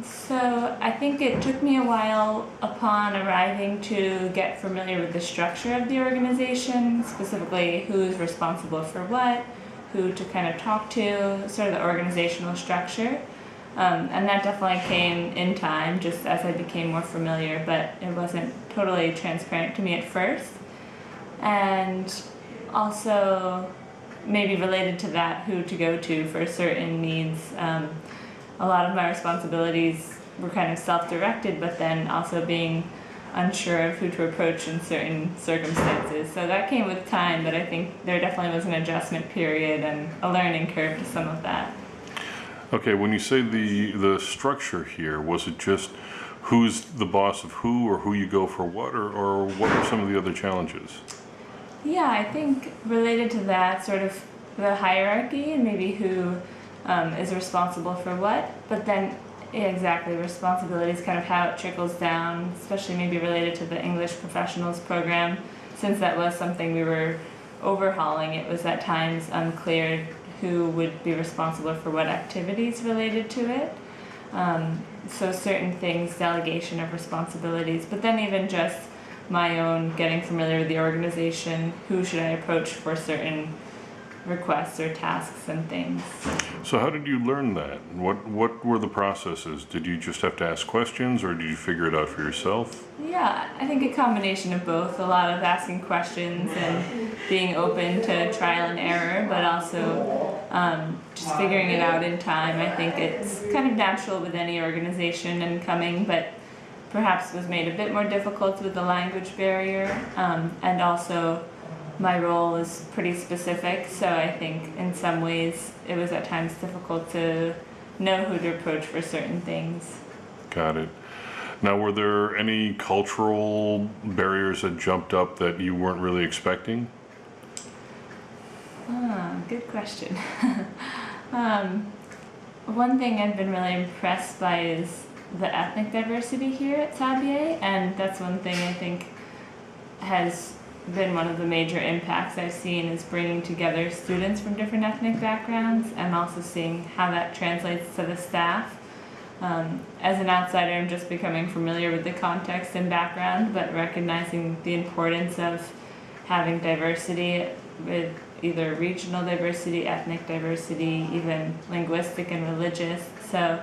So I think it took me a while upon arriving to get familiar with the structure of the organization, specifically who's responsible for what, who to kind of talk to, sort of the organizational structure. And that definitely came in time, just as I became more familiar, but it wasn't totally transparent to me at first. And also, maybe related to that, who to go to for certain needs. A lot of my responsibilities were kind of self-directed, but then also being unsure of who to approach in certain circumstances. So that came with time, but I think there definitely was an adjustment period and a learning curve to some of that. Okay, when you say the structure here, was it just who's the boss of who, or who you go for what, or what are some of the other challenges? Yeah, I think related to that, sort of the hierarchy and maybe who is responsible for what, but then exactly responsibilities, kind of how it trickles down, especially maybe related to the English professionals program, since that was something we were overhauling. It was at times unclear who would be responsible for what activities related to it. So certain things, delegation of responsibilities, but then even just my own getting familiar with the organization, who should I approach for certain requests or tasks and things. So how did you learn that? What were the processes? Did you just have to ask questions, or did you figure it out for yourself? Yeah, I think a combination of both. A lot of asking questions and being open to trial and error, but also just figuring it out in time. I think it's kind of natural with any organization and coming, but perhaps was made a bit more difficult with the language barrier, and also my role is pretty specific, so I think in some ways it was at times difficult to know who to approach for certain things. Got it. Now, were there any cultural barriers that jumped up that you weren't really expecting? Good question. One thing I've been really impressed by is the ethnic diversity here at Thabyay, and that's one thing I think has been one of the major impacts I've seen, is bringing together students from different ethnic backgrounds and also seeing how that translates to the staff. As an outsider, I'm just becoming familiar with the context and background, but recognizing the importance of having diversity with either regional diversity, ethnic diversity, even linguistic and religious. So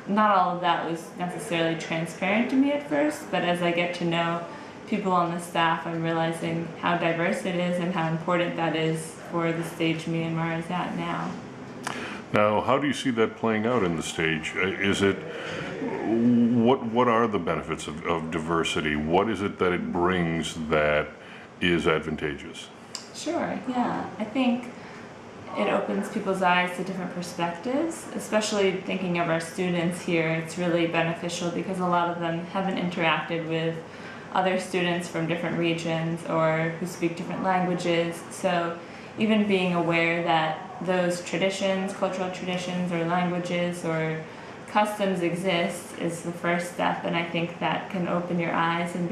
not all of that was necessarily transparent to me at first, but as I get to know people on the staff, I'm realizing how diverse it is and how important that is for the stage Myanmar is at now. Now, how do you see that playing out in the stage? Is it, what are the benefits of diversity? What is it that it brings that is advantageous? Sure, yeah. I think it opens people's eyes to different perspectives, especially thinking of our students here. It's really beneficial because a lot of them haven't interacted with other students from different regions or who speak different languages. So even being aware that those traditions, cultural traditions or languages or customs exist is the first step, and I think that can open your eyes and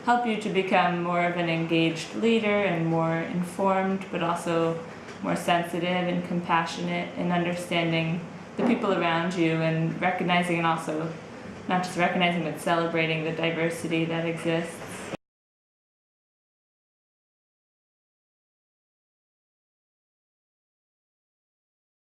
help you to become more of an engaged leader and more informed, but also more sensitive and compassionate in understanding the people around you and recognizing, and also not just recognizing but celebrating the diversity that exists.